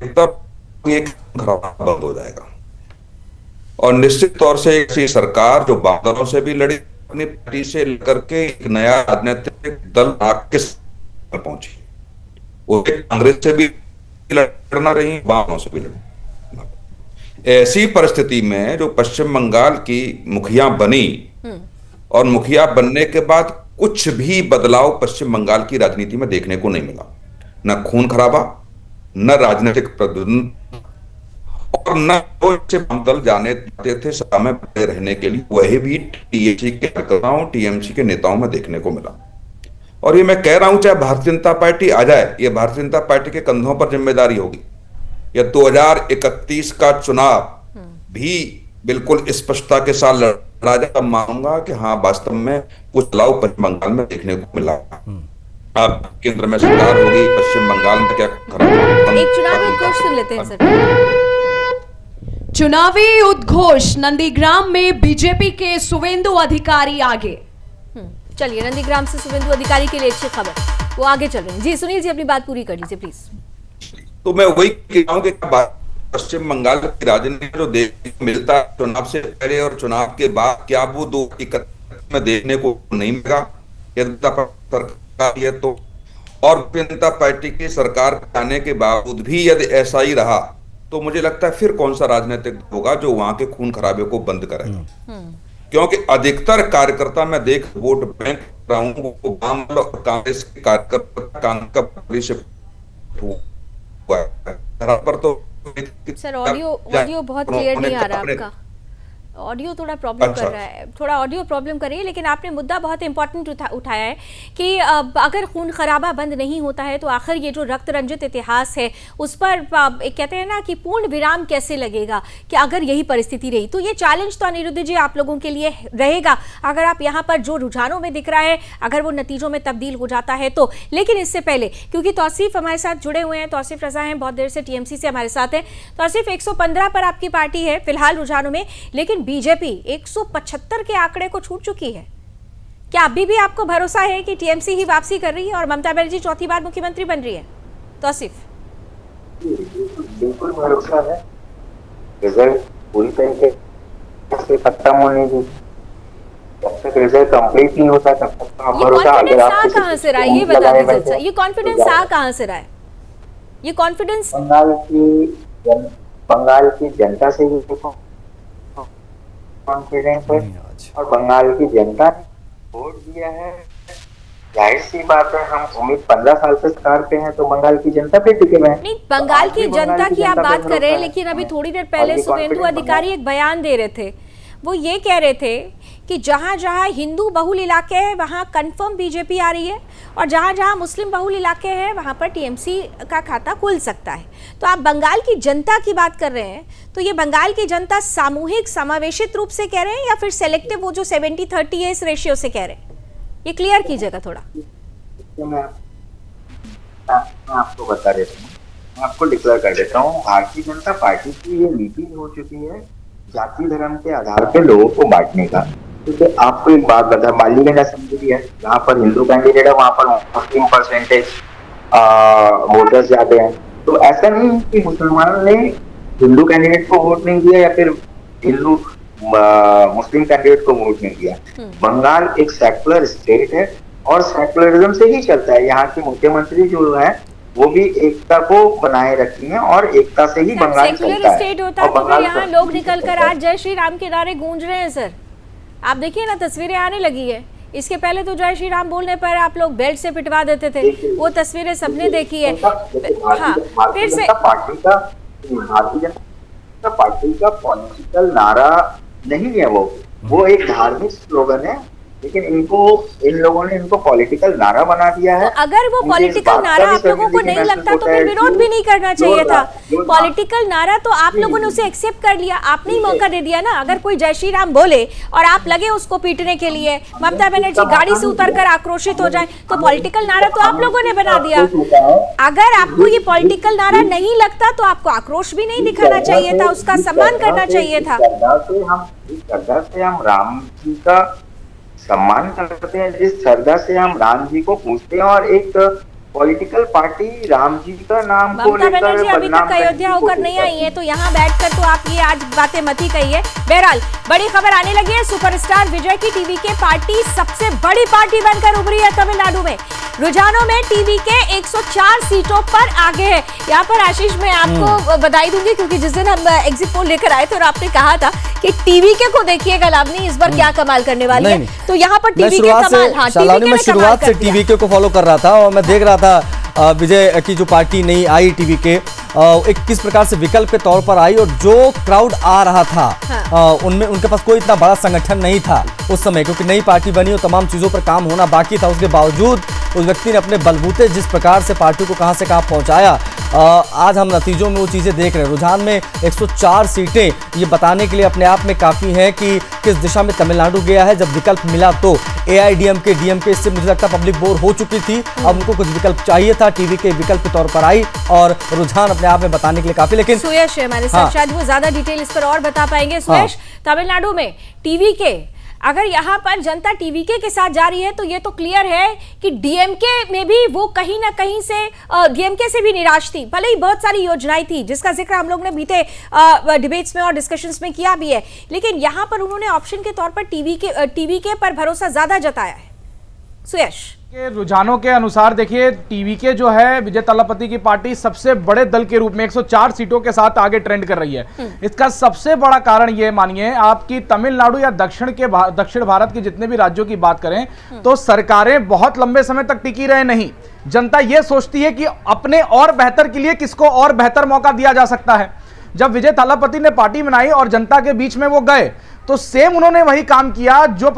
अधिकतर ये खराब बंद हो जाएगा। और निश्चित तौर से ऐसी सरकार जो बादलों से भी लड़ी, अपनी पार्टी से लेकर के एक नया राजनीतिक दल आके पहुंची, वो कांग्रेस से भी लड़ना रही, वामों से भी लड़ना। ऐसी परिस्थिति में जो पश्चिम बंगाल की मुखिया बनी, और मुखिया बनने के बाद कुछ भी बदलाव पश्चिम बंगाल की राजनीति में देखने को नहीं मिला। न खून खराबा, न राजनीतिक प्रद्वंद, और न वो वाम दल जाने जाते थे सत्ता में बने रहने के लिए, वही भी टीएमसी के कार्यकर्ताओं, टीएमसी के नेताओं में देखने को मिला। और ये मैं कह रहा हूं, चाहे भारतीय जनता पार्टी आ जाए, ये भारतीय जनता पार्टी के कंधों पर जिम्मेदारी होगी। या 2031 का चुनाव भी बिल्कुल स्पष्टता के साथ लड़ा जाए, तब मानूंगा कि हाँ, वास्तव में कुछ बदलाव पश्चिम बंगाल में देखने को मिला। अब केंद्र में सरकार होगी, पश्चिम बंगाल में क्या खराब। एक चुनावी उद्घोष सुन लेते हैं सर। चुनावी उद्घोष, नंदीग्राम में बीजेपी के सुवेंदु अधिकारी आगे। चलिए, नंदीग्राम से सुवेंदु अधिकारी के लिए अच्छी खबर, वो आगे चल रहे हैं। जी सुनील जी, अपनी बात पूरी कर लीजिए प्लीज। तो मैं वही कह रहा हूं कि पश्चिम बंगाल की राजनीति जो देखने को मिलता है चुनाव से पहले और चुनाव के बाद, क्या वो 2031 में देखने को नहीं मिलेगा सरकार है तो। और जनता पार्टी की सरकार आने के बावजूद भी यदि ऐसा ही रहा, तो मुझे लगता है फिर कौन सा राजनीतिक होगा जो वहां के खून खराबे को बंद करेगा। क्योंकि अधिकतर कार्यकर्ता मैं देख वोट बैंक रहा हूं, वो वाम और कांग्रेस के कार्यकर्ता पर तो। सर ऑडियो बहुत क्लियर नहीं आ रहा आपका, ऑडियो थोड़ा प्रॉब्लम कर रहा है, थोड़ा ऑडियो प्रॉब्लम कर रही है। लेकिन आपने मुद्दा बहुत इंपॉर्टेंट उठाया है कि अगर खून खराबा बंद नहीं होता है तो आखिर ये जो रक्त रंजित इतिहास है उस पर कहते हैं ना कि पूर्ण विराम कैसे लगेगा, कि अगर यही परिस्थिति रही तो ये चैलेंज तो अनिरुद्ध जी आप लोगों के लिए रहेगा, अगर आप यहाँ पर जो रुझानों में दिख रहा है अगर वो नतीजों में तब्दील हो जाता है तो। लेकिन इससे पहले, क्योंकि तौसीफ हमारे साथ जुड़े हुए हैं, तौसीफ रजा हैं, बहुत देर से टीएमसी से हमारे साथ हैं। तौसीफ, 115 पर आपकी पार्टी है फिलहाल रुझानों में, लेकिन बीजेपी 175 के आंकड़े को छूट चुकी है। क्या अभी भी आपको भरोसा है कि टीएमसी ही वापसी कर रही है और ममता बनर्जी चौथी बार मुख्यमंत्री बन रही है? तौसीफ, बिल्कुल भरोसा है। रिजल्ट पूरी तरीके से खत्म होने की, जब तक रिजल्ट कंप्लीट नहीं होता तब तक आप भरोसा। अगर आप कहां से रहा है ये बता दीजिए, ये कॉन्फिडेंस आ कहां से रहा है? ये कॉन्फिडेंस बंगाल की जनता से ही कॉन्फिडेंस है, और बंगाल की जनता ने वोट दिया है। जाहिर सी बात है, हम उम्मीद 15 साल से सरकार पे हैं, तो बंगाल की जनता पे टिके हुए हैं। नहीं, बंगाल की जनता की आप बात कर रहे हैं, लेकिन अभी थोड़ी देर पहले सुवेंदु अधिकारी एक बयान दे रहे थे। वो ये कह रहे थे कि जहां जहां हिंदू बहुल इलाके हैं वहां कंफर्म बीजेपी आ रही है, और जहां जहां मुस्लिम बहुल इलाके हैं वहां पर टीएमसी का खाता खुल सकता है। तो आप बंगाल की जनता की बात कर रहे हैं, तो ये बंगाल की जनता सामूहिक समावेशित रूप से कह रहे हैं या फिर सेलेक्टिव वो जो 70-30 है इस रेशियो से कह रहे हैं? ये क्लियर कीजिएगा थोड़ा। मैं आपको बता देता हूँ, मैं आपको डिक्लेयर कर देता हूँ, भारतीय जनता पार्टी की ये नीति हो चुकी है जाति धर्म के आधार पर लोगों को बांटने का। क्योंकि आपको एक बात बता, बालीगंज असेंबली है, जहाँ पर हिंदू कैंडिडेट है वहां पर मुस्लिम परसेंटेज वोटर्स जाते हैं। तो ऐसा नहीं कि मुसलमानों ने हिंदू कैंडिडेट को वोट नहीं दिया या फिर हिंदू मुस्लिम कैंडिडेट को वोट नहीं दिया। बंगाल एक सेकुलर स्टेट है और सेकुलरिज्म से ही चलता है। यहाँ की मुख्यमंत्री जो है वो भी एकता को बनाए रखती हैं और एकता से ही बंगाल चलता है। स्टेट होता है तो फिर यहाँ लोग निकल कर आज जय श्री राम के नारे गूंज रहे हैं। सर आप देखिए ना, तस्वीरें आने लगी है। इसके पहले तो जय श्री राम बोलने पर आप लोग बेल्ट से पिटवा देते थे, वो तस्वीरें सबने देखी है। हाँ, फिर से भारतीय जनता पार्टी का पॉलिटिकल नारा नहीं है, वो एक धार्मिक स्लोगन है, लेकिन इन लोगों ने इनको पॉलिटिकल नारा बना दिया है। तो अगर वो पॉलिटिकल नारा आप लोगों को नहीं लगता तो फिर विरोध भी नहीं करना चाहिए था। पॉलिटिकल नारा तो आप लोगों ने उसे एक्सेप्ट कर लिया, आपने ही मौका दे दिया ना। अगर कोई जय श्री राम बोले और आप लगे उसको पीटने के लिए, ममता बनर्जी गाड़ी से उतरकर आक्रोशित हो जाए, तो पॉलिटिकल नारा तो आप लोगों ने बना दिया। अगर आपको ये पॉलिटिकल नारा नहीं लगता तो आपको आक्रोश भी नहीं दिखाना चाहिए था, उसका सम्मान करना चाहिए था। श्रद्धा से हम राम जी का सम्मान करते हैं, जिस श्रद्धा से हम राम जी को पूछते हैं और एक पॉलिटिकल पार्टी राम जी का नाम को ममता लेकर बनर्जी अभी बदनाम तक करने अयोध्या की होकर कोशिश नहीं करती आई है, तो यहाँ बैठकर तो आप ये आज बातें मत ही कहिए। बहरहाल बड़ी खबर आने लगी है, सुपरस्टार विजय की टीवी के पार्टी सबसे बड़ी पार्टी बनकर उभरी है तमिलनाडु में। रुझानों में टीवी के 104 सीटों पर आगे है। यहाँ पर आशीष मैं आपको बधाई दूंगी, क्योंकि जिस दिन हम एग्जिट पोल लेकर आए थे और आपने कहा था कि टीवी के को देखिएगा लावनी इस बार क्या कमाल करने वाली है, तो यहाँ पर टीवी के कमाल, हाँ टीवी के मैं शुरुआत से टीवी के को फॉलो कर रहा था और मैं देख रहा था विजय की जो पार्टी नई आई टीवी के एक किस प्रकार से विकल्प के तौर पर आई, और जो क्राउड आ रहा था उनमें उनके पास कोई इतना बड़ा संगठन नहीं था उस समय, क्योंकि नई पार्टी बनी और तमाम चीज़ों पर काम होना बाकी था। उसके बावजूद उस व्यक्ति ने अपने बलबूते जिस प्रकार से पार्टी को कहां से कहां पहुंचाया, आज हम नतीजों में वो चीज़ें देख रहे हैं। रुझान में 104 सीटें ये बताने के लिए अपने आप में काफ़ी हैं कि किस दिशा में तमिलनाडु गया है। जब विकल्प मिला तो AIDMK DMK इससे मुझे लगता है पब्लिक बोर हो चुकी थी, अब उनको कुछ विकल्प चाहिए था, टीवी के विकल्प के तौर पर आई और रुझान अपने आप में बताने के लिए काफ़ी। लेकिन सुयश है हमारे साथ, शायद वो ज्यादा डिटेल इस पर और बता पाएंगे। सुयश, तमिलनाडु में टीवी के अगर यहाँ पर जनता टीवीके के साथ जा रही है तो ये तो क्लियर है कि डीएमके में भी वो कहीं ना कहीं से डीएमके से भी निराश थी। भले ही बहुत सारी योजनाएं थी जिसका जिक्र हम लोग ने बीते डिबेट्स में और डिस्कशंस में किया भी है, लेकिन यहाँ पर उन्होंने ऑप्शन के तौर पर टीवीके पर भरोसा ज्यादा जताया है। सुयश, के रुझानों के अनुसार देखिए टीवीके जो है विजय थालापति की पार्टी सबसे बड़े दल के रूप में 104 सीटों के साथ आगे ट्रेंड कर रही है। इसका सबसे बड़ा कारण ये मानिए आपकी तमिलनाडु या दक्षिण भारत के जितने भी राज्यों की बात करें तो सरकारें बहुत लंबे समय तक टिकी रहे नहीं। जनता ये सोचती है कि अपने और बेहतर के लिए किसको और बेहतर मौका दिया जा सकता है। जब विजय थालापति ने पार्टी बनाई और जनता के बीच में वो गए तो सेम उन्होंने वही काम किया जो